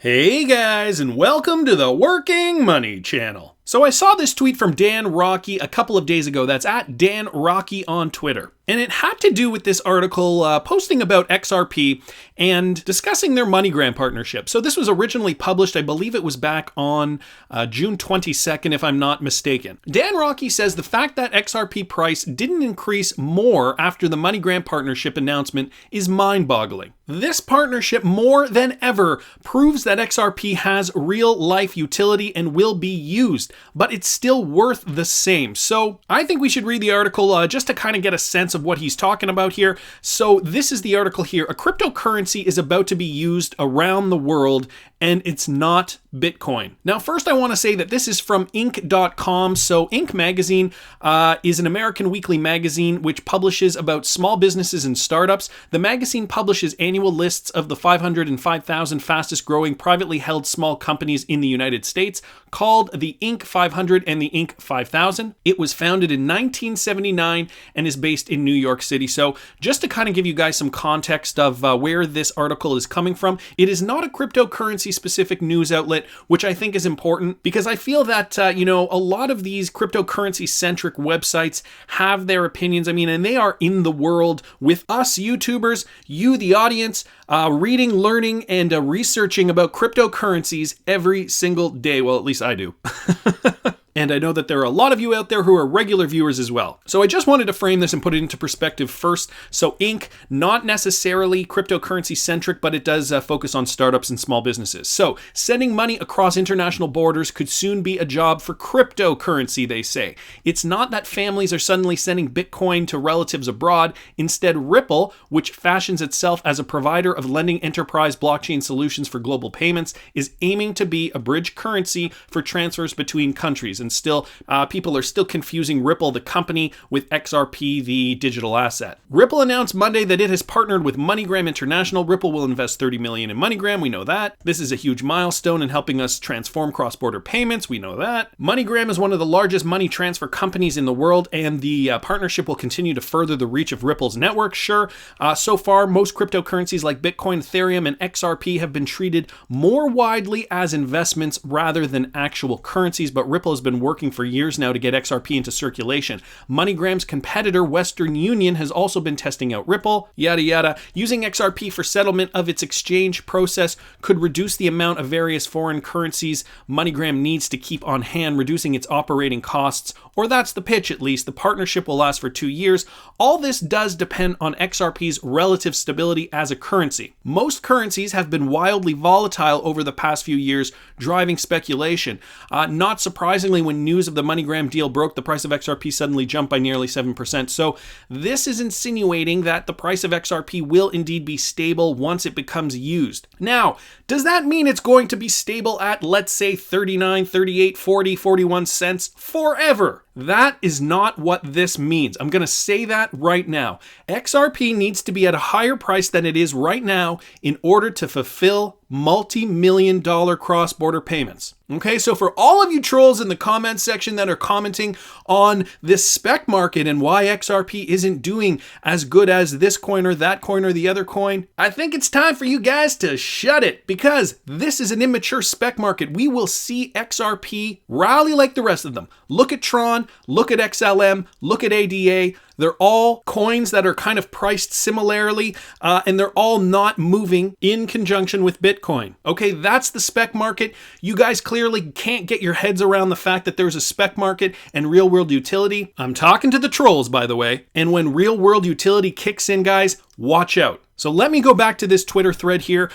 Hey guys, and welcome to the Working Money Channel. So I saw this tweet from Dan Rocky a couple of days ago. That's at Dan Rocky on Twitter. And it had to do with this article posting about XRP and discussing their MoneyGram partnership. So this was originally published, I believe it was back on June 22nd, if I'm not mistaken. Dan Rocky says the fact that XRP price didn't increase more after the MoneyGram partnership announcement is mind-boggling. This partnership more than ever proves that XRP has real life utility and will be used, but it's still worth the same. So I think we should read the article just to kind of get a sense of what he's talking about here. So this is the article here. A cryptocurrency is about to be used around the world, and it's not Bitcoin. Now, first I want to say that this is from Inc.com. So Inc. magazine is an American weekly magazine which publishes about small businesses and startups. The magazine publishes annual lists of the 500 and 5,000 fastest growing privately held small companies in the United States, called the Inc. 500 and the Inc. 5000. It was founded in 1979 and is based in New York City. So just to kind of give you guys some context of where this article is coming from, it is not a cryptocurrency specific news outlet, which I think is important because I feel that, a lot of these cryptocurrency centric websites have their opinions. And they are in the world with us YouTubers, you, the audience, reading, learning, and researching about cryptocurrencies every single day. Well, at least I do. And I know that there are a lot of you out there who are regular viewers as well. So I just wanted to frame this and put it into perspective first. So Inc., not necessarily cryptocurrency centric, but it does focus on startups and small businesses. So sending money across international borders could soon be a job for cryptocurrency, they say. It's not that families are suddenly sending Bitcoin to relatives abroad. Instead, Ripple, which fashions itself as a provider of lending enterprise blockchain solutions for global payments, is aiming to be a bridge currency for transfers between countries. And still, people are still confusing Ripple, the company, with XRP, the digital asset. Ripple announced Monday that it has partnered with MoneyGram International. Ripple will invest $30 million in MoneyGram. We know that. This is a huge milestone in helping us transform cross-border payments. We know that. MoneyGram is one of the largest money transfer companies in the world, and the partnership will continue to further the reach of Ripple's network. Sure, so far, most cryptocurrencies like Bitcoin, Ethereum, and XRP have been treated more widely as investments rather than actual currencies, but Ripple has been working for years now to get XRP into circulation. MoneyGram's competitor, Western Union, has also been testing out Ripple, yada yada. Using XRP for settlement of its exchange process could reduce the amount of various foreign currencies MoneyGram needs to keep on hand, reducing its operating costs, or that's the pitch at least. The partnership will last for 2 years. All this does depend on XRP's relative stability as a currency. Most currencies have been wildly volatile over the past few years, driving speculation. Not surprisingly, when news of the MoneyGram deal broke, the price of XRP suddenly jumped by nearly 7%. So this is insinuating that the price of XRP will indeed be stable once it becomes used. Now, does that mean it's going to be stable at, let's say, 39, 38, 40, 41 cents forever? That is not what this means. I'm going to say that right now. XRP needs to be at a higher price than it is right now in order to fulfill multi-million dollar cross-border payments. Okay, so for all of you trolls in the comment section that are commenting on this spec market and why XRP isn't doing as good as this coin or that coin or the other coin, I think it's time for you guys to shut it, because this is an immature spec market. We will see XRP rally like the rest of them. Look at Tron, look at XLM, look at ADA. They're all coins that are kind of priced similarly, and they're all not moving in conjunction with Bitcoin. Okay, that's the spec market. You guys clearly can't get your heads around the fact that there's a spec market and real world utility. I'm talking to the trolls, by the way. And when real world utility kicks in, guys, watch out. So let me go back to this Twitter thread here.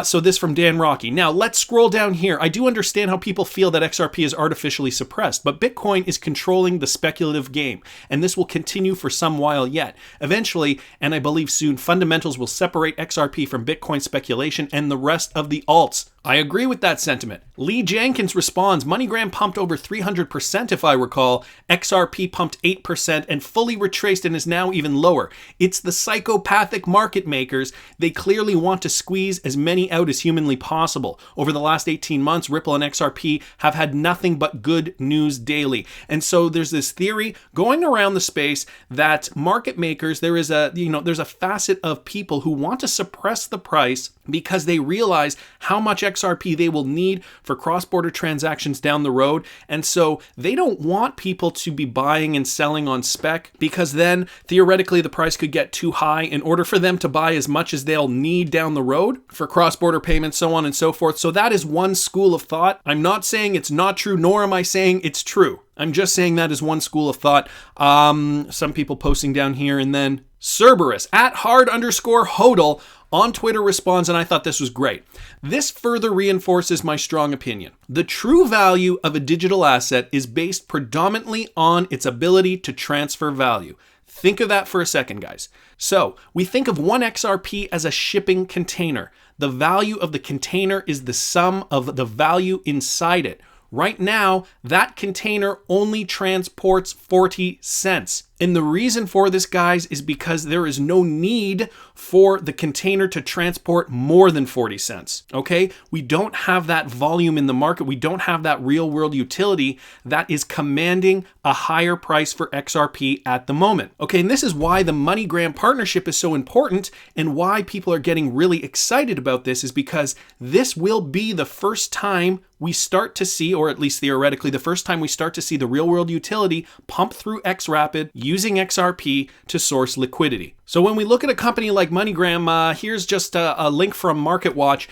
So this from Dan Rocky. Now let's scroll down here. I do understand how people feel that XRP is artificially suppressed, but Bitcoin is controlling the speculative game, and this will continue for some while yet. Eventually, and I believe soon, fundamentals will separate XRP from Bitcoin speculation and the rest of the alts. I agree with that sentiment. Lee Jenkins responds, MoneyGram pumped over 300% if I recall. XRP pumped 8% and fully retraced and is now even lower. It's the psychopathic market makers. They clearly want to squeeze as many out as humanly possible. Over the last 18 months, Ripple and XRP have had nothing but good news daily. And so there's this theory going around the space that market makers, there's a facet of people who want to suppress the price because they realize how much XRP they will need for cross-border transactions down the road. And so they don't want people to be buying and selling on spec, because then theoretically the price could get too high in order for them to buy as much as they'll need down the road for cross-border payments, so on and so forth. So that is one school of thought. I'm not saying it's not true, nor am I saying it's true. I'm just saying that is one school of thought. Some people posting down here, and then Cerberus at @hard_hodl on Twitter responds, and I thought this was great. This further reinforces my strong opinion. The true value of a digital asset is based predominantly on its ability to transfer value. Think of that for a second, guys. So we think of one XRP as a shipping container. The value of the container is the sum of the value inside it. Right now, that container only transports 40 cents. And the reason for this, guys, is because there is no need for the container to transport more than 40 cents, okay? We don't have that volume in the market. We don't have that real world utility that is commanding a higher price for XRP at the moment, okay? And this is why the MoneyGram partnership is so important, and why people are getting really excited about this, is because this will be the first time we start to see, or at least theoretically, the first time we start to see the real world utility pump through XRapid using XRP to source liquidity. So when we look at a company like MoneyGram, here's just a link from MarketWatch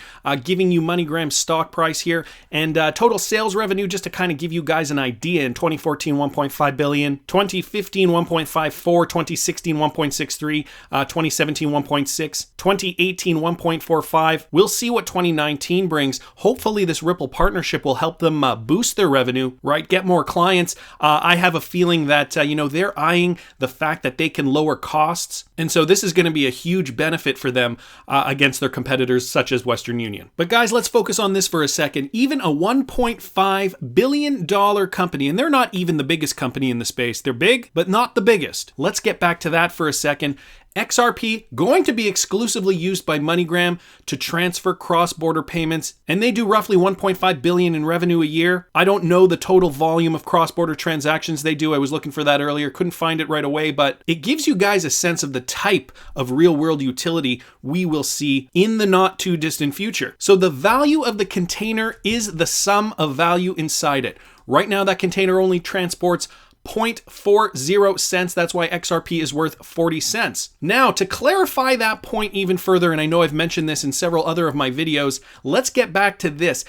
giving you MoneyGram's stock price here, and total sales revenue, just to kind of give you guys an idea. In 2014, 1.5 billion, 2015, 1.54, 2016, 1.63, 2017, 1.6, 2018, 1.45. We'll see what 2019 brings. Hopefully this Ripple partnership will help them boost their revenue, right? Get more clients. I have a feeling that, they're eyeing the fact that they can lower costs. And so this is going to be a huge benefit for them against their competitors such as Western Union. But guys, let's focus on this for a second. Even a $1.5 billion company, and they're not even the biggest company in the space. They're big, but not the biggest. Let's get back to that for a second. XRP going to be exclusively used by MoneyGram to transfer cross-border payments, and they do roughly 1.5 billion in revenue a year. I don't know the total volume of cross-border transactions they do. I was looking for that earlier, couldn't find it right away, but it gives you guys a sense of the type of real-world utility we will see in the not too distant future. So the value of the container is the sum of value inside it. Right now, that container only transports 0.40 cents. That's why XRP is worth 40 cents. Now, to clarify that point even further, and I know I've mentioned this in several other of my videos, let's get back to this.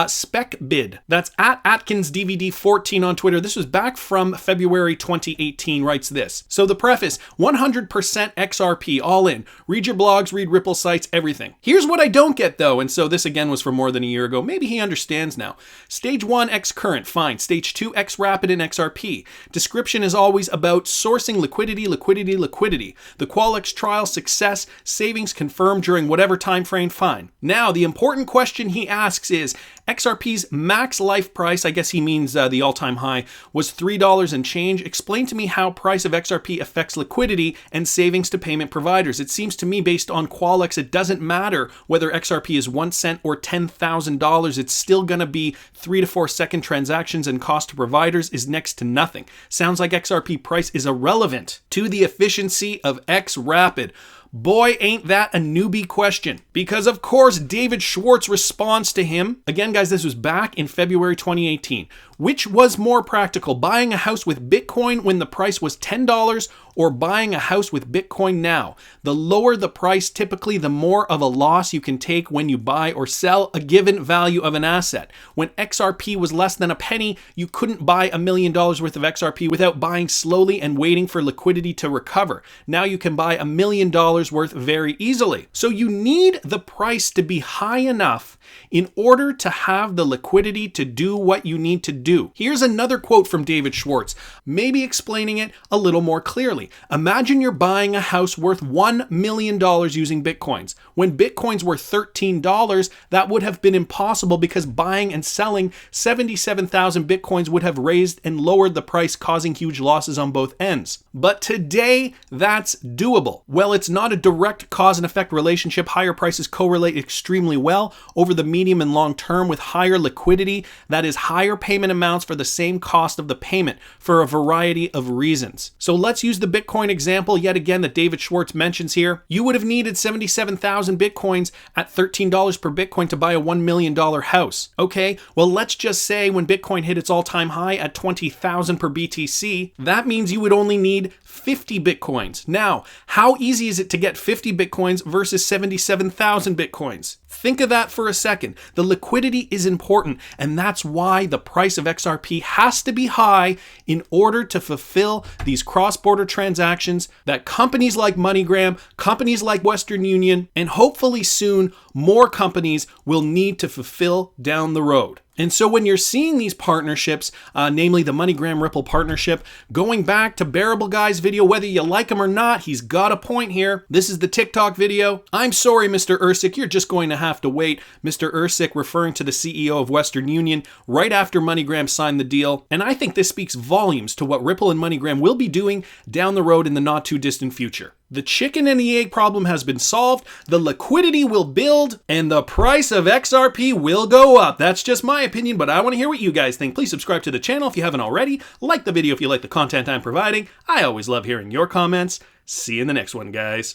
Spec bid. That's at AtkinsDVD14 on Twitter. This was back from February 2018, writes this. So the preface, 100% XRP, all in. Read your blogs, read Ripple sites, everything. Here's what I don't get though, and so this again was from more than a year ago. Maybe he understands now. Stage 1, X current, fine. Stage 2, X rapid and XRP. Description is always about sourcing liquidity. The Qualx trial success, savings confirmed during whatever time frame, fine. Now, the important question he asks is, XRP's max life price, I guess he means the all-time high, was $3 and change. Explain to me how price of XRP affects liquidity and savings to payment providers. It seems to me, based on Qualx, it doesn't matter whether XRP is 1 cent or $10,000. It's still going to be 3 to 4 second transactions, and cost to providers is next to nothing. Sounds like XRP price is irrelevant to the efficiency of XRapid. Boy, ain't that a newbie question. Because of course, David Schwartz responds to him. Again, guys, this was back in February 2018. Which was more practical, buying a house with Bitcoin when the price was $10 or buying a house with Bitcoin now? The lower the price, typically the more of a loss you can take when you buy or sell a given value of an asset. When XRP was less than a penny, you couldn't buy $1 million worth of XRP without buying slowly and waiting for liquidity to recover. Now you can buy $1 million worth very easily. So you need the price to be high enough in order to have the liquidity to do what you need to do. Here's another quote from David Schwartz, maybe explaining it a little more clearly. Imagine you're buying a house worth $1 million using Bitcoins. When Bitcoins were $13, that would have been impossible because buying and selling 77,000 Bitcoins would have raised and lowered the price, causing huge losses on both ends. But today, that's doable. Well, it's not a direct cause and effect relationship. Higher prices correlate extremely well over the medium and long term with higher liquidity, that is higher payment amounts for the same cost of the payment, for a variety of reasons. So let's use the Bitcoin example, yet again, that David Schwartz mentions here, you would have needed 77,000 Bitcoins at $13 per Bitcoin to buy a $1 million house. Okay, well, let's just say when Bitcoin hit its all-time high at 20,000 per BTC, that means you would only need 50 Bitcoins. Now, how easy is it to get 50 Bitcoins versus 77,000 Bitcoins? Think of that for a second. The liquidity is important, and that's why the price of XRP has to be high in order to fulfill these cross-border transactions that companies like MoneyGram, companies like Western Union, and hopefully soon more companies will need to fulfill down the road. And so when you're seeing these partnerships, namely the MoneyGram Ripple partnership, going back to Bearable Guy's video, whether you like him or not, he's got a point here. This is the TikTok video. I'm sorry, Mr. Ersic, you're just going to have to wait. Mr. Ersic referring to the CEO of Western Union right after MoneyGram signed the deal. And I think this speaks volumes to what Ripple and MoneyGram will be doing down the road in the not too distant future. The chicken and the egg problem has been solved, the liquidity will build, and the price of XRP will go up. That's just my opinion, but I want to hear what you guys think. Please subscribe to the channel if you haven't already. Like the video if you like the content I'm providing. I always love hearing your comments. See you in the next one, guys.